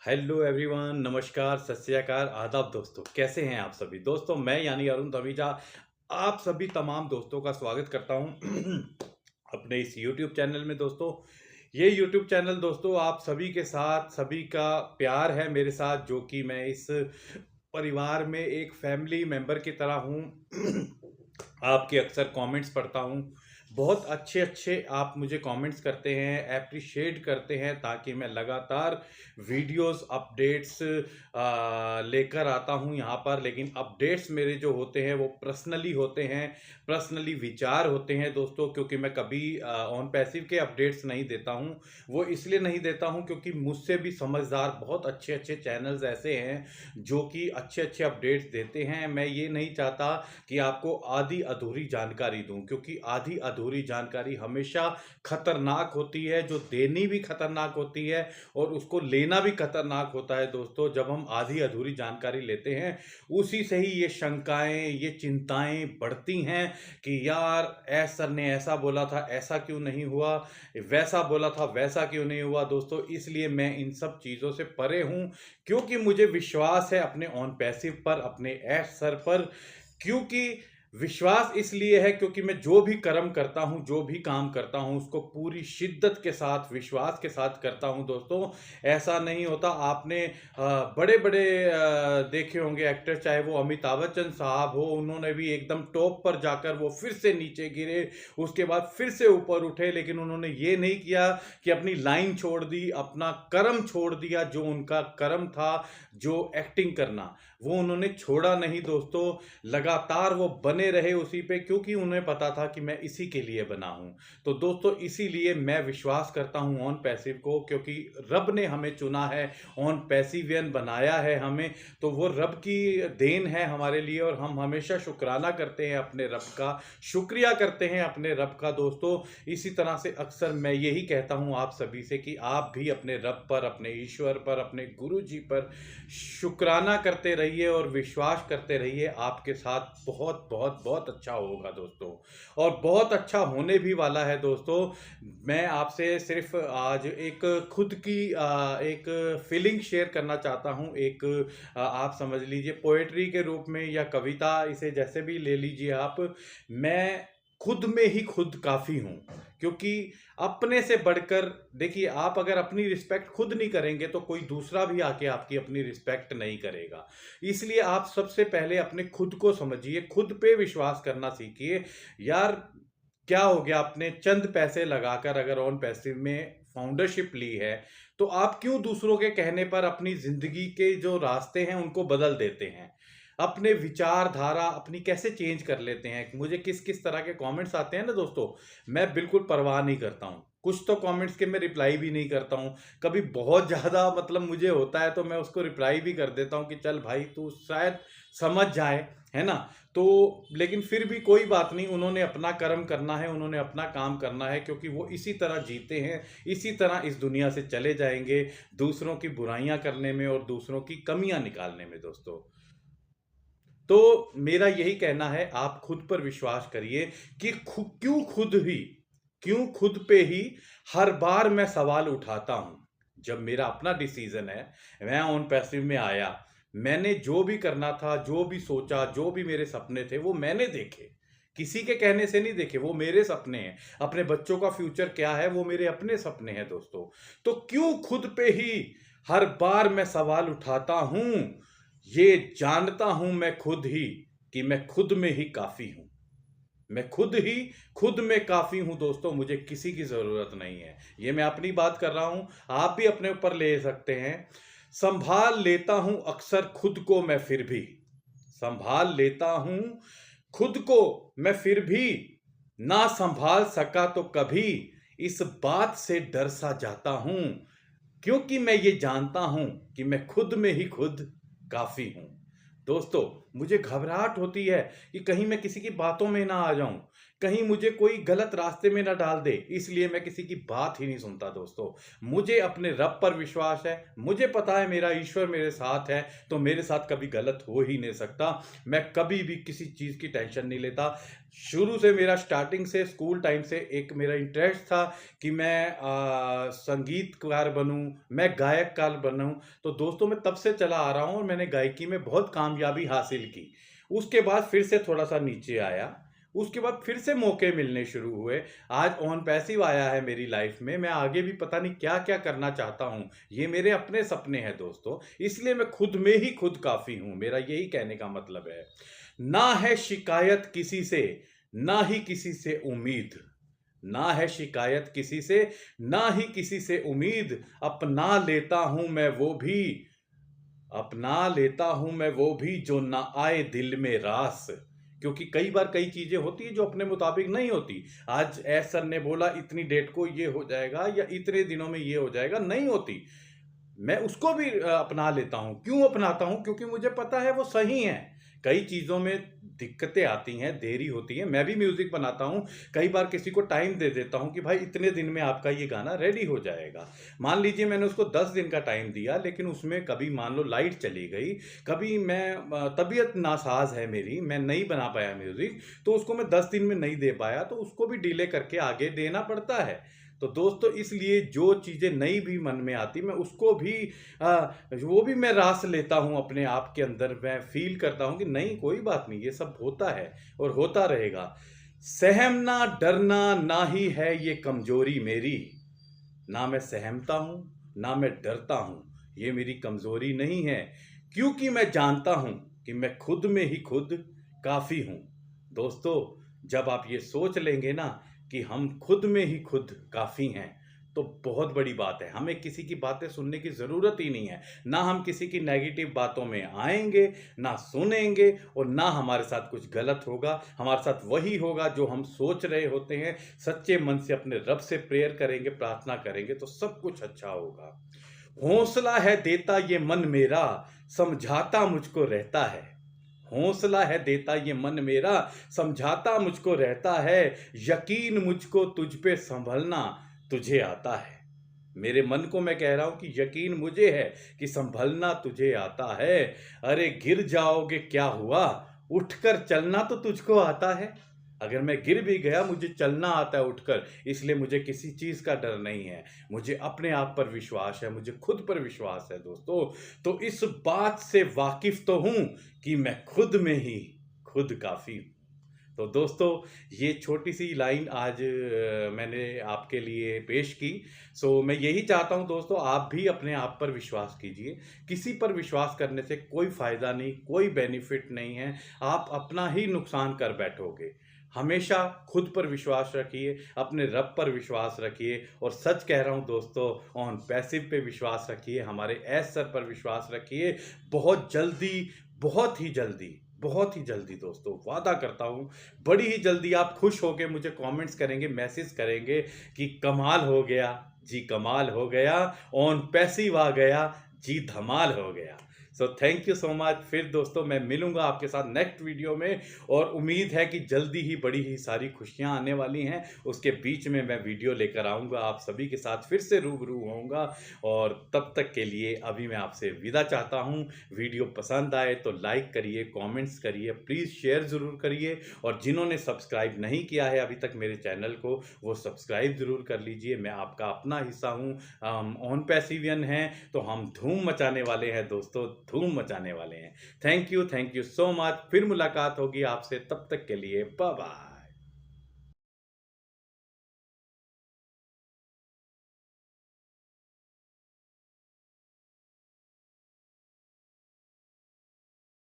Hello everyone, नमस्कार, सत श्री अकाल, आदाब दोस्तों। कैसे हैं आप सभी दोस्तों? मैं यानी अरुण तमीजा आप सभी तमाम दोस्तों का स्वागत करता हूं अपने इस यूट्यूब चैनल में। दोस्तों, ये यूट्यूब चैनल दोस्तों आप सभी के साथ, सभी का प्यार है मेरे साथ, जो कि मैं इस परिवार में एक फैमिली मेंबर की तरह हूं। आपके अक्सर कमेंट्स पढ़ता हूं, बहुत अच्छे अच्छे आप मुझे कमेंट्स करते हैं, एप्रिशिएट करते हैं, ताकि मैं लगातार वीडियोस अपडेट्स लेकर आता हूं यहाँ पर। लेकिन अपडेट्स मेरे जो होते हैं वो पर्सनली होते हैं, पर्सनली विचार होते हैं दोस्तों, क्योंकि मैं कभी ऑन पैसिव के अपडेट्स नहीं देता हूं। वो इसलिए नहीं देता हूं क्योंकि मुझसे भी समझदार बहुत अच्छे अच्छे चैनल्स ऐसे हैं जो कि अच्छे अच्छे अपडेट्स देते हैं। मैं ये नहीं चाहता कि आपको आधी अधूरी जानकारी दूं, क्योंकि आधी अधूरी जानकारी हमेशा खतरनाक होती है, जो देनी भी खतरनाक होती है और उसको लेना भी खतरनाक होता है दोस्तों। जब हम आधी अधूरी जानकारी लेते हैं, उसी से ही ये शंकाएं, ये चिंताएं बढ़ती हैं कि यार सर ने ऐसा बोला था, ऐसा क्यों नहीं हुआ, वैसा बोला था, वैसा क्यों नहीं हुआ। दोस्तों, इसलिए मैं इन सब चीज़ों से परे हूं, क्योंकि मुझे विश्वास है अपने ऑन पैसिव पर, अपने सर पर। क्योंकि विश्वास इसलिए है क्योंकि मैं जो भी कर्म करता हूं, जो भी काम करता हूं, उसको पूरी शिद्दत के साथ, विश्वास के साथ करता हूं दोस्तों। ऐसा नहीं होता। आपने बड़े बड़े देखे होंगे एक्टर, चाहे वो अमिताभ बच्चन साहब हो, उन्होंने भी एकदम टॉप पर जाकर वो फिर से नीचे गिरे, उसके बाद फिर से ऊपर उठे, लेकिन उन्होंने ये नहीं किया कि अपनी लाइन छोड़ दी, अपना कर्म छोड़ दिया। जो उनका कर्म था, जो एक्टिंग करना, वो उन्होंने छोड़ा नहीं दोस्तों। लगातार वो बने रहे उसी पे, क्योंकि उन्हें पता था कि मैं इसी के लिए बना हूं। तो दोस्तों, इसीलिए मैं विश्वास करता हूं ऑन पैसिव को, क्योंकि रब ने हमें चुना है, ऑन पैसिवियन बनाया है हमें। तो वो रब की देन है हमारे लिए, और हम हमेशा शुक्राना करते हैं अपने रब का, शुक्रिया करते हैं अपने रब का दोस्तों। इसी तरह से अक्सर मैं यही कहता हूं आप सभी से कि आप भी अपने रब पर, अपने ईश्वर पर, अपने गुरु जी पर शुक्राना करते रहिए और विश्वास करते रहिए। आपके साथ बहुत बहुत बहुत अच्छा होगा दोस्तों, और बहुत अच्छा होने भी वाला है दोस्तों। मैं आपसे सिर्फ आज एक खुद की एक फीलिंग शेयर करना चाहता हूं। एक आप समझ लीजिए पोएट्री के रूप में, या कविता, इसे जैसे भी ले लीजिए आप। मैं खुद में ही खुद काफ़ी हूँ, क्योंकि अपने से बढ़कर, देखिए, आप अगर अपनी रिस्पेक्ट खुद नहीं करेंगे तो कोई दूसरा भी आके आपकी अपनी रिस्पेक्ट नहीं करेगा। इसलिए आप सबसे पहले अपने खुद को समझिए, खुद पे विश्वास करना सीखिए। यार, क्या हो गया, आपने चंद पैसे लगाकर अगर ऑन पैसिव में फाउंडरशिप ली है, तो आप क्यों दूसरों के कहने पर अपनी जिंदगी के जो रास्ते हैं उनको बदल देते हैं? अपने विचारधारा अपनी कैसे चेंज कर लेते हैं? मुझे किस किस तरह के कमेंट्स आते हैं ना दोस्तों, मैं बिल्कुल परवाह नहीं करता हूँ। कुछ तो कमेंट्स के मैं रिप्लाई भी नहीं करता हूँ। कभी बहुत ज़्यादा मतलब मुझे होता है तो मैं उसको रिप्लाई भी कर देता हूँ कि चल भाई, तू शायद समझ जाए, है ना? तो लेकिन फिर भी कोई बात नहीं, उन्होंने अपना कर्म करना है, उन्होंने अपना काम करना है, क्योंकि वो इसी तरह जीते हैं, इसी तरह इस दुनिया से चले जाएँगे, दूसरों की बुराइयाँ करने में और दूसरों की कमियाँ निकालने में दोस्तों। तो मेरा यही कहना है, आप खुद पर विश्वास करिए कि क्यों खुद पे ही हर बार मैं सवाल उठाता हूँ। जब मेरा अपना डिसीजन है, मैं ऑन पैसिव में आया, मैंने जो भी करना था, जो भी सोचा, जो भी मेरे सपने थे, वो मैंने देखे। किसी के कहने से नहीं देखे, वो मेरे सपने हैं। अपने बच्चों का फ्यूचर क्या है, वो मेरे अपने सपने हैं दोस्तों। तो क्यों खुद पे ही हर बार मैं सवाल उठाता हूँ? ये जानता हूं मैं खुद ही कि मैं खुद में ही काफ़ी हूं। मैं खुद में काफ़ी हूं दोस्तों, मुझे किसी की ज़रूरत नहीं है। ये मैं अपनी बात कर रहा हूं, आप भी अपने ऊपर ले सकते हैं। संभाल लेता हूं अक्सर खुद को मैं फिर भी, संभाल लेता हूं खुद को मैं फिर भी, ना संभाल सका तो कभी इस बात से डर सा जाता हूं, क्योंकि मैं ये जानता हूं कि मैं खुद में ही खुद काफ़ी हूं। दोस्तों, मुझे घबराहट होती है कि कहीं मैं किसी की बातों में ना आ जाऊं, कहीं मुझे कोई गलत रास्ते में ना डाल दे, इसलिए मैं किसी की बात ही नहीं सुनता दोस्तों। मुझे अपने रब पर विश्वास है, मुझे पता है मेरा ईश्वर मेरे साथ है, तो मेरे साथ कभी गलत हो ही नहीं सकता। मैं कभी भी किसी चीज़ की टेंशन नहीं लेता। शुरू से मेरा स्टार्टिंग से स्कूल टाइम से एक मेरा इंटरेस्ट था कि मैं संगीतकार बनूं, मैं गायककार बनूं। तो दोस्तों मैं तब से चला आ रहा हूं और मैंने गायकी में बहुत कामयाबी हासिल की। उसके बाद फिर से थोड़ा-सा नीचे आया, उसके बाद फिर से मौके मिलने शुरू हुए। आज ऑन पैसिव आया है मेरी लाइफ में, मैं आगे भी पता नहीं क्या-क्या करना चाहता हूँ। ये मेरे अपने सपने हैं दोस्तों, इसलिए मैं खुद में ही खुद काफ़ी हूँ, मेरा यही कहने का मतलब है। ना है शिकायत किसी से, ना ही किसी से उम्मीद। ना है शिकायत किसी से, ना ही किसी से उम्मीद, अपना लेता हूँ मैं वो भी, अपना लेता हूँ मैं वो भी जो ना आए दिल में रास। क्योंकि कई बार कई चीज़ें होती हैं जो अपने मुताबिक नहीं होती। आज एस सर ने बोला इतनी डेट को ये हो जाएगा या इतने दिनों में ये हो जाएगा, नहीं होती। मैं उसको भी अपना लेता हूँ। क्यों अपनाता हूँ? क्योंकि मुझे पता है वो सही है। कई चीज़ों में दिक्कतें आती हैं, देरी होती है। मैं भी म्यूज़िक बनाता हूँ, कई बार किसी को टाइम दे देता हूँ कि भाई इतने दिन में आपका ये गाना रेडी हो जाएगा। मान लीजिए मैंने उसको 10 दिन का टाइम दिया, लेकिन उसमें कभी मान लो लाइट चली गई, कभी मैं तबीयत नासाज़ है मेरी, मैं नहीं बना पाया म्यूज़िक, तो उसको मैं 10 दिन में नहीं दे पाया, तो उसको भी डिले करके आगे देना पड़ता है। तो दोस्तों इसलिए जो चीज़ें नई भी मन में आती मैं उसको भी वो भी मैं रास लेता हूँ अपने आप के अंदर। मैं फ़ील करता हूँ कि नहीं कोई बात नहीं, ये सब होता है और होता रहेगा। सहमना डरना ना ही है ये कमज़ोरी मेरी। ना मैं सहमता हूँ, ना मैं डरता हूँ, ये मेरी कमज़ोरी नहीं है, क्योंकि मैं जानता हूँ कि मैं खुद में ही खुद काफ़ी हूँ। दोस्तों, जब आप ये सोच लेंगे ना कि हम खुद में ही खुद काफ़ी हैं, तो बहुत बड़ी बात है। हमें किसी की बातें सुनने की ज़रूरत ही नहीं है। ना हम किसी की नेगेटिव बातों में आएँगे, ना सुनेंगे और ना हमारे साथ कुछ गलत होगा। हमारे साथ वही होगा जो हम सोच रहे होते हैं। सच्चे मन से अपने रब से प्रेयर करेंगे, प्रार्थना करेंगे तो सब कुछ अच्छा होगा। हौसला है देता ये मन मेरा, समझाता मुझको रहता है। हौसला है देता ये मन मेरा, समझाता मुझको रहता है, यकीन मुझको तुझ पे संभलना तुझे आता है। मेरे मन को मैं कह रहा हूँ कि यकीन मुझे है कि संभलना तुझे आता है। अरे गिर जाओगे क्या हुआ, उठकर चलना तो तुझको आता है। अगर मैं गिर भी गया मुझे चलना आता है उठकर, इसलिए मुझे किसी चीज़ का डर नहीं है। मुझे अपने आप पर विश्वास है, मुझे खुद पर विश्वास है दोस्तों। तो इस बात से वाकिफ़ तो हूँ कि मैं खुद में ही खुद काफ़ी हूँ। तो दोस्तों ये छोटी-सी लाइन आज मैंने आपके लिए पेश की। सो मैं यही चाहता हूँ दोस्तों आप भी अपने आप पर विश्वास कीजिए। किसी पर विश्वास करने से कोई फ़ायदा नहीं, कोई बेनिफिट नहीं है। आप अपना ही नुकसान कर बैठोगे। हमेशा खुद पर विश्वास रखिए, अपने रब पर विश्वास रखिए और सच कह रहा हूँ दोस्तों ऑन पैसिव पे विश्वास रखिए, हमारे एस सर पर विश्वास रखिए। बहुत जल्दी, बहुत ही जल्दी, बहुत ही जल्दी दोस्तों वादा करता हूँ, बड़ी ही जल्दी आप खुश होके मुझे कमेंट्स करेंगे, मैसेज करेंगे कि कमाल हो गया, जी कमाल हो गया, ऑन पैसिव आ गया, जी धमाल हो गया। So thank you so much. फिर दोस्तों मैं मिलूँगा आपके साथ नेक्स्ट वीडियो में और उम्मीद है कि जल्दी ही बड़ी ही सारी खुशियाँ आने वाली हैं। उसके बीच में मैं वीडियो लेकर आऊँगा, आप सभी के साथ फिर से रूबरू होऊँगा और तब तक के लिए अभी मैं आपसे विदा चाहता हूँ। वीडियो पसंद आए तो लाइक करिए, कमेंट्स करिए, प्लीज़ शेयर ज़रूर करिए और जिन्होंने सब्सक्राइब नहीं किया है अभी तक मेरे चैनल को, वो सब्सक्राइब ज़रूर कर लीजिए। मैं आपका अपना हिस्सा हूँ, हम ऑन पैसिवियन हैं, तो हम धूम मचाने वाले हैं दोस्तों, धूम मचाने वाले हैं। Thank you so much. फिर मुलाकात होगी आपसे, तब तक के लिए बाय बाय।